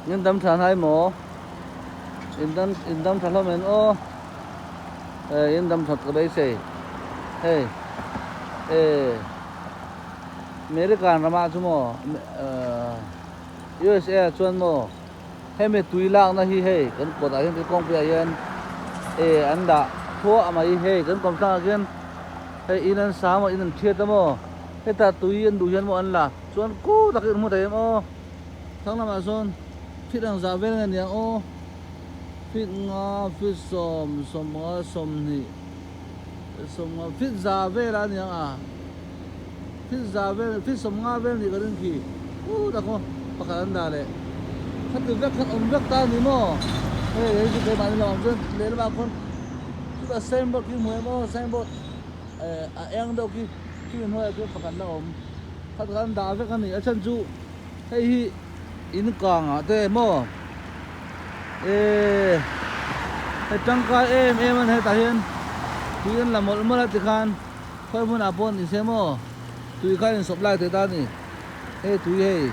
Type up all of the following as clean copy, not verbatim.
nhân tâm sản hai mỏ in tâm sản men ô in tâm sản cái đấy xe hey American rama chu mo USA chuan mo he me tuilang na hi he kan ko da hin kong pe yan anda thua ama hi he kan kom ta gen he inan sa mo inan thiet mo he ta tui an du hian mo an la chuan ku ta ki mu dai mo thang lama son phit ang za vel ngan yang o phit nga phit som nga som ni som nga phit za vel an yang a phit za vel phit som nga vel ni kan ki ta ko pakaran da le khát từ vét khát ống vét ta ní mò hey cái bạn làm dân lấy là con chúng ta xem một cái mùi mò xem một em đâu cái mùi cái pakaran da ống khát kan da vét kan này ở chân chu hey in càng à thế mò trăng ca em anh hay ta hiền tụi làm một món là tự khan phải muốn apon thì xem mò tụi khai sập lại thế ta nè hey tụi hey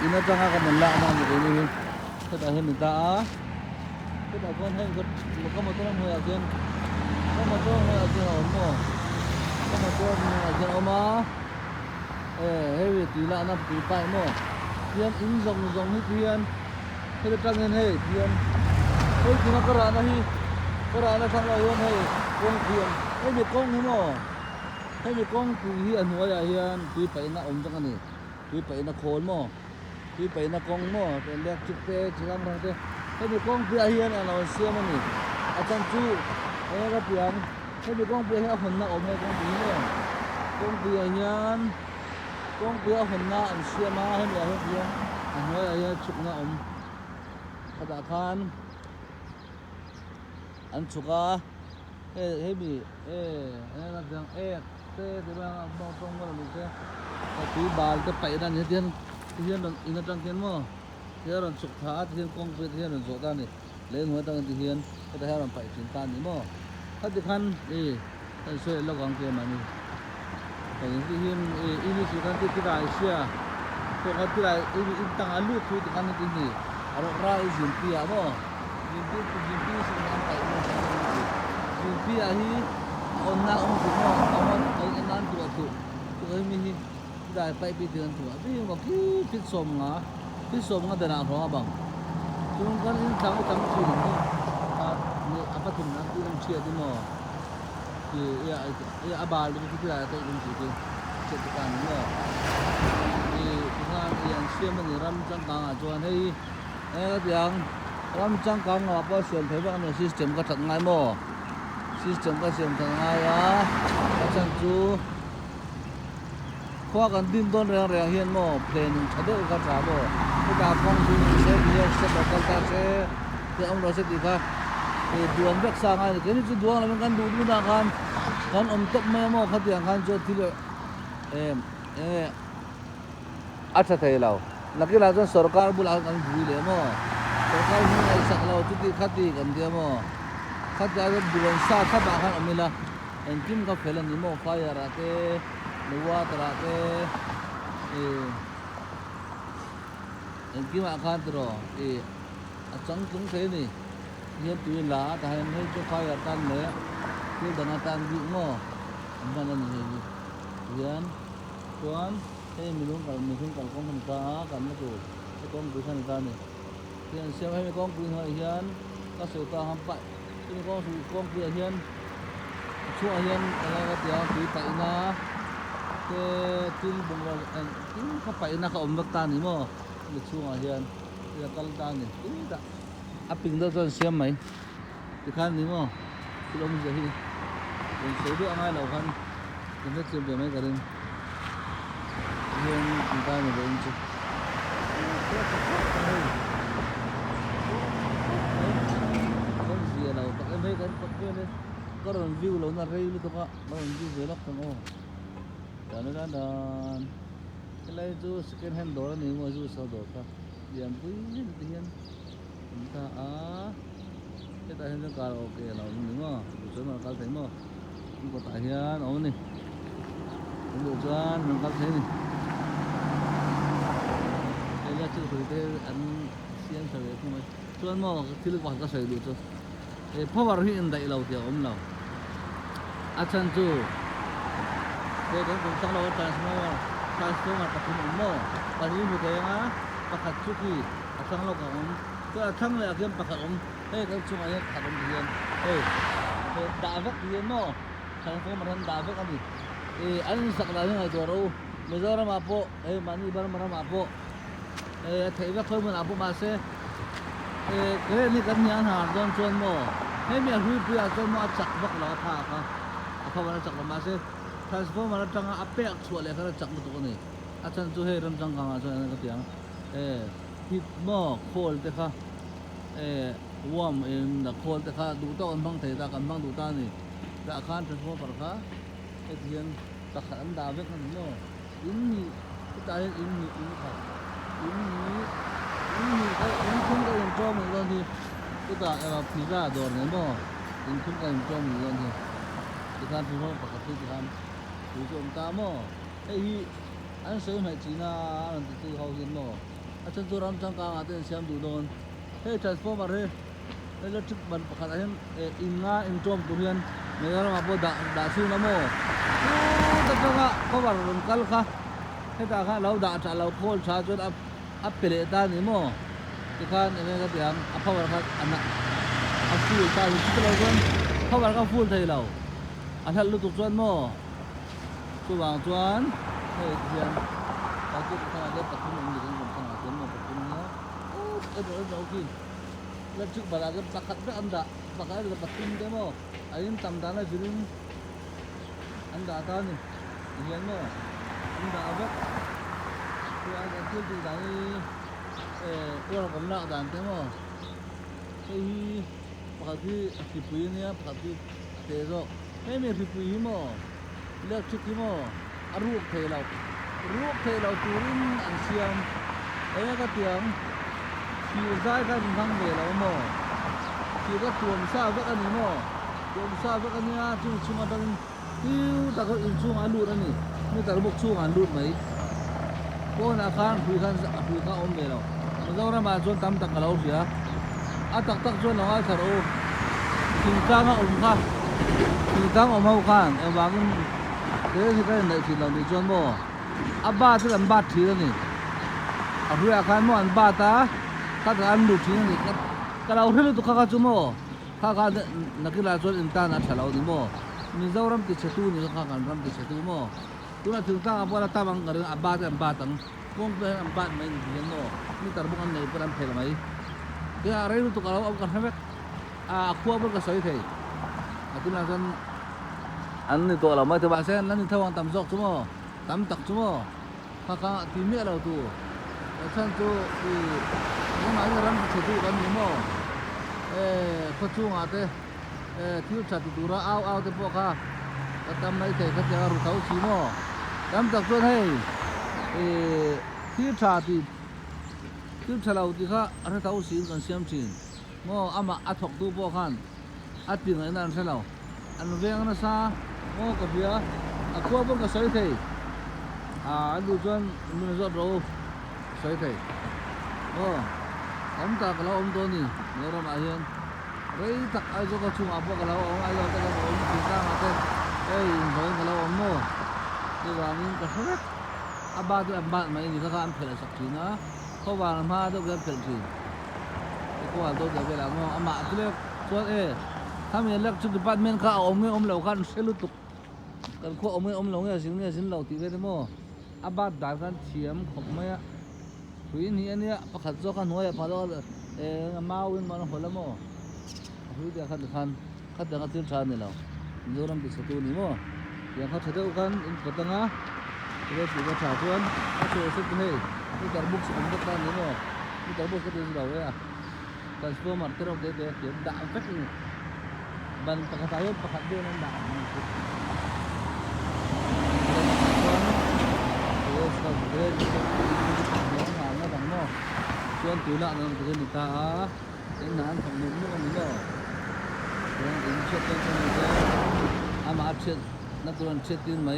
ina tanga ka man la ma ni ni ta ta hen ta ta ta kon hen ko mo to mo ya gen ko mo to mo ya gen o mo ko mo to mo ya gen o ma he wi ti la na ti pai mo hian in zong ni hian he ta tang hen he hian he ti na ka ra na thang la yon he kong hian he mi kong ni mo he mi kong tu hi an ho ya hian ti pai na om tang ani ti pai na khol mo đi phải là con mò để lẹt chụp tê chỉ làm rằng thế thế thì con bia hiền là nó xưa mà nhỉ à chân chu thế cái tiền thế thì con bia hiền phần nào ổn hay con bia nữa con bia phần nào ăn xưa mà hay là hết bia anh nói là chụp nào ổn các bạn khan ăn chụp à thế bị là rằng thế thì bạn bông có là mình sẽ tí bàn cái phải là như thế hiền là in trang kiến mo hiền là sụp thả hiền công việc hiền là rộ ta này lấy người ta thì hiền cái ta hiền là phải chuyển tan này mo hết thì khăn đi tại sao lâu còn kia mà đi phải những cái hiền in đi khăn thì cái đại xia cái khăn thì đại in tăng ăn lúa thì khăn thì gì ở đó ra in pia mo in pia sinh ăn phải in pia hi on na on thì mo on ăn tu cái mình đại phải bị tiền thua vì mà cái phết sôm ngã đàn họ bằng chúng con in thằng chỉ nó apa thùng nó cứ làm chia đi mà thì ya abal đi cái đại tôi cũng chỉ cái chuyện cái nữa thì chúng ta hiện xem mình ram trăng càng à cho này cái tiếng ram trăng càng à bao xem thấy bạn là system cái thằng ngay mà system cái xem thằng ngay á chân chú khoa kan din don reng hian mo planning thade ka tra bo ka kong du se ye se bakal ta se te om ro se ti ka duang bek sa ngai ke ni chu duang la kan du na kan om top me mo kha tiang kan cho thil acha thai lao laki la jon sarkar bula kan bui le mo sarkar ni ai sak lao chu ti khati kan dia mo khat ja duang sa kha ba kan omila en kim ka phelan ni mo fire ra te nuwa tara ke en kim akan tro achang tung thế ni hian tu la ta hen he chu fire tan le tu dana tan bi mo man an ni hian tuan he mi lung kal kong han ka kan na tu he kong bu khan ka ni hian se he kong bu ha hian ka se ta ham pa ni kong bu hian chu hian ala tia tu pa ina cái tin bùng ra tin không phải là không được tan gì mà được xuống ở hiền là tan tan này tin đã áp bình đó rồi xem mấy thì khăn gì mà cái ông gì mình số đứa ai nào khăn mình rất xem về mấy cái đêm hiền chúng ta mình đến chứ có gì đâu các em thấy cái đấy có review lâu na review itu kak mau review velog tengok dan cái này chú second hand đồ này mà chú sao đồ ta điểm quý thì hiền chúng ta cái tại hiện giờ ok là đúng không chú mà cao thấy mà không có tại hiền ổn này cũng được cho nó cao thế này đây là chú thấy thế anh sian sa ve kuma chuan mo thil kwa ka sei du chu power hi in dai lo ti lo a chan chu ke kan kung sang lo transformer ka thum mo pa ni mu te nga pakhat chu ki a sang lo kaก็ทั้งเลยเกี่ยมปากผมก็ช่วงนี้ขาดเรียนดาวกเรียนเนาะทางผมมันดาวกอันนี้อันสักหน่อยยังไงตัวเราไม่รู้เรามาโปมันนี่บ้านมันมาโปเทวะเขามันอาโปมาเซ่ก็เลยนี่กันยังหาโดนชวนโม่ให้มีอะไรเพื่อชวนโม่จักวักเราท่าเขามันจักเรามาเซ่ทางผมมันจังอาเปะชัวร์เลยเขาจักมาตัวนี้อาจารย์จู่ให้รำจังกังอาจารย์ก็เตียงฮิตหม้อโคลแต่ค่ะวอร์มโคลแต่ค่ะดูต้นบังเทตากันบังดูตานี่แต่อาคารเป็นพวกปะค่ะเทียนตะขันดาวเวกันเนาะอินนี่ตายอินค่ะอินก็อินคุ้มก็ยังจอมเหมือนกันที่ก็ตาพิซซ่าโดนเนี่ยเนาะอินคุ้มก็ยังจอมเหมือนกันที่ที่การเป็นพวกปกติที่การดูจมตาหม้ออันเสริมให้จีน่าอันที่เขาเห็นเนาะอาจารย์ตัวรำจังกางอาจจะเสียมดูโดนtransformerแล้วจุดมันประคันอินง่าอินจอมตัวเรียนเมื่อเรามาพูดด่าชื่อน้ำโม่แต่จังอ่ะเขาบอกรุ่นกัลค่ะตาค่ะเราด่าชาเราโคลชาจนอัพเปรตานี่โม่ที่ข้าเนี่ยก็เตียงเขาบอกว่าอันนั้นฟูลชาที่เราคนเขาบอกว่าฟูลไทยเราอันนั้นลูกตัวโม่ตัวบางตัวเทียนตาจุดข้างเดียวปัดขึ้นมาอยู่ตรงข้างหน้าเทียนมาปัดขึ้นมาโอเคแล้วจุดบาราก็ปักขัดด้วยอันดาปักขัดด้วยปัดขึ้นได้โม่อันนี้ตำตาลเลยฟิลิมอันดาตานี่เห็นโม่อันดาแบบคืออันที่ที่ไหนตัวเราคนละด่านเต็มโม่ปักขัดที่ฟิปุยเนี่ยปักขัดที่เตโร่ไม่มีฟิปุยโม่เลือกชุดที่โม่รูปเทเราตูรินอันเสียมก็เตียงคิวซ้ายก็เป็นทั้งเวลาโม่คิวก็ตัวมซาก็อันนี้โม่ตัวมซาก็อันนี้จุ่มมาตั้งคิวแต่ก็อินช่วงอันลูดอันนี้นี่แต่ระบบช่วงอันลูดไหมก็นาคารคุยกันอมเวลามันจะมาจนทำตักเราเสียตักจนเราให้สรุปถึงจ้างอมค่ะถึงจ้างอมเอาข้างบางเดี๋ยวที่ก็ในที่เราในจนโม่บาที่กันบาทีแล้วนี่เรื่องอาคารโม่อันบาตาถ้าการดูทีนี่ก็เราเรื่องตุกข้าจุโม่ข้าการนักกีฬาชนอินตานะฉลาดนี่โม่มีเจ้ารำติดเชตูนี่ข้าการรำติดเชตูโม่ตัวถึงตั้งอาบัวตาบังกันบาที่อันบาตังวงเป็นอันบาไม่เห็นโม่นี่ตระบุกันในประเด็นเพลไหมก็อะไรรู้ตุกเราเอากันให้ไหมขั้วบนกระสอยเทยตัวนั้นอันนี้ตัวเราไม่ถือว่าเส้นนั่นนี่ทวารต่ำซอกจุโม่ต่ำตักจุโม่ข้าทีเมียเราตัวฉันตัวที่ยังไงก็รำเสด็จกันอยู่โม่ข้าช่วงอาเต้ที่ชัดดูระเอาแต่พวกข้าก็ทำไม่ได้ก็จะรู้เขาชิโม่ต่ำตักตัวให้ที่ชัดที่เราที่ข้าอะไรเขาชินกันเสียมชินโม่อามาอัดถกตัวพวกข้าอัดปีนอะไรนั่นใช่เราอันเวียงนั่นซะโม่กับเบียขั้วบนก็สวยเท่ดูจนมันจะรู้สวยเท่ผมตักเราตัวนี้เมื่อเรามาเห็นเฮ้ยตักไอ้ตัวก็ชุ่มอับกับเราไอ้ตัวก็เราถึงตั้งมาเต้เฮ้ยเหมือนกับเราโม่ที่ว่านี่ก็สวยบาตัวบาไม่นี่ก็การเผยสักทีนะเขาวางมาตัวก็เผยทีเขาวางตัวเดี๋ยวเวลาโม่มาที่เรียกส่วนถ้ามีเล็กชุดปัดเมนข้าเอาไม่เหลากันเสลุตุกกันข้าเอาไม่เหลาเนี่ยสินเหลาตีไปได้โม่บาดด่ากันเฉียมขบไม่คุยนี่อันนี้ประคัตโจกันหัวพอแล้วมาวินมันหัวละโม่คุยเดี๋ยวขัดเดี๋ยวขัดที่ชาเนี่ยเราดูรำติดสตูนี่โม่อย่างเขาเฉลี่ยกันอินกดตั้งอ่ะเรื่องที่ว่าชาวชวนเขาเชื่อสุดที่ที่ตระบุกสุดที่ตั้งนี่โม่ที่ตระบุกก็ที่เราเนี่ยการสโลมาร์เตอร์เด็กๆด่าเฟกนี่บันประคัตอายุประคัตเดียวนั่นด่าส่วนตัวละนั่นคือนิตาเป็นนานของนุ่มกันนี่ก็เป็นอินเช็ดกันนี่ก็มาเช็ดนั่นตัวนั้นเช็ดดินไหม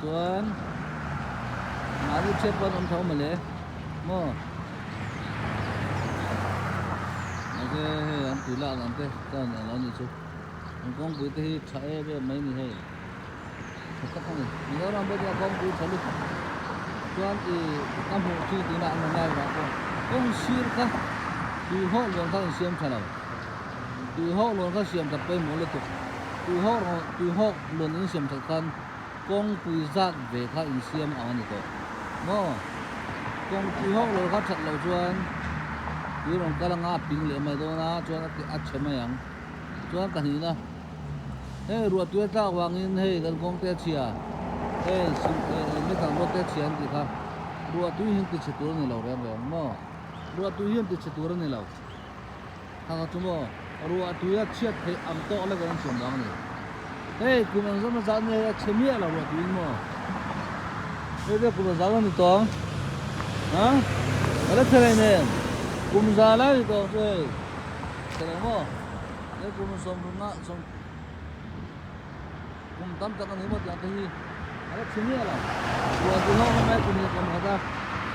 ส่วนมาดูเช็ดบนอมเท้ามาเลยโม่ anh tùy lạ làm thế cho nó như chú anh con bụi thì chạy về mấy người hay các con này nhớ rằng bây giờ con bụi chạy đi cho anh thì năm hộ chi tùy lạ mà ngay vào con xuyên cả tùy hộ luôn các anh xem chạy nào tùy hộ luôn các xem tập bên mỗi lượt tùy hộ luôn những xem thật con bụi rác về các anh xem ở này thôi nó con tùy hộ luôn các chặt lâu cho anh tùy lòng cái là ngã pin lệ mày đó na cho anh cái chém mày ăn cho anh cái gì na hey ruột tùy ta vàng in hey gần con té chia hey mấy thằng nó té chia thì khác ruột tùy hiện thì chết tuột này lâu rồi mà ruột tùy hiện thì chết tuột này lâu hàng chúng mà ruột tùy chết thì ăn to là cái chuyện đó này hey cũng là rất là dễ này chém nhẹ là ruột tùy mà hey đây cũng là dễ này to hả ở đây này nè cũng dễ lắm to rồi thế nào mà đây cũng là xong rồi xong cũng tắm tắm cái này mà chẳng thấy ở đây chém nhẹ là ruột tùy không mấy cũng như con người ta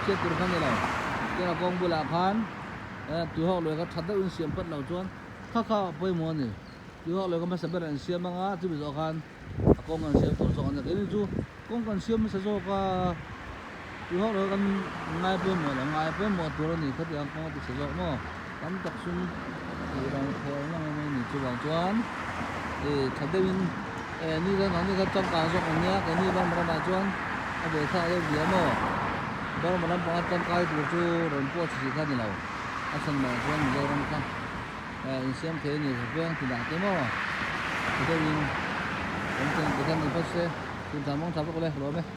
chết tuột cái này là cái là con bự lạc han tùy họ rồi các chặt đất xiêm phát lâu chuan khá bây món này tùy họ rồi các mấy sản phẩm xiêm mang á chứ bây giờ khan con cần xiêm tổ chức anh cái này chú con cần xiêm sẽ cho cả tùy họ rồi kan ngay bây món tuổi này phát triển con thì sẽ cho nó tắm tập trung thì đang theo nó này chú bảo chuan thì chặt đất như cái nó như cái trong cả ruộng này cái như ban ban chuan để thay cái gì mà đó mà nó bắt trong cái tụi chú rồi mua chỉ cái gì nào asan mà chuan giờ đang kan xem thế này thì đã cái mà cái gì cũng cái này phát sẽ chúng ta mong chào các bạn rồi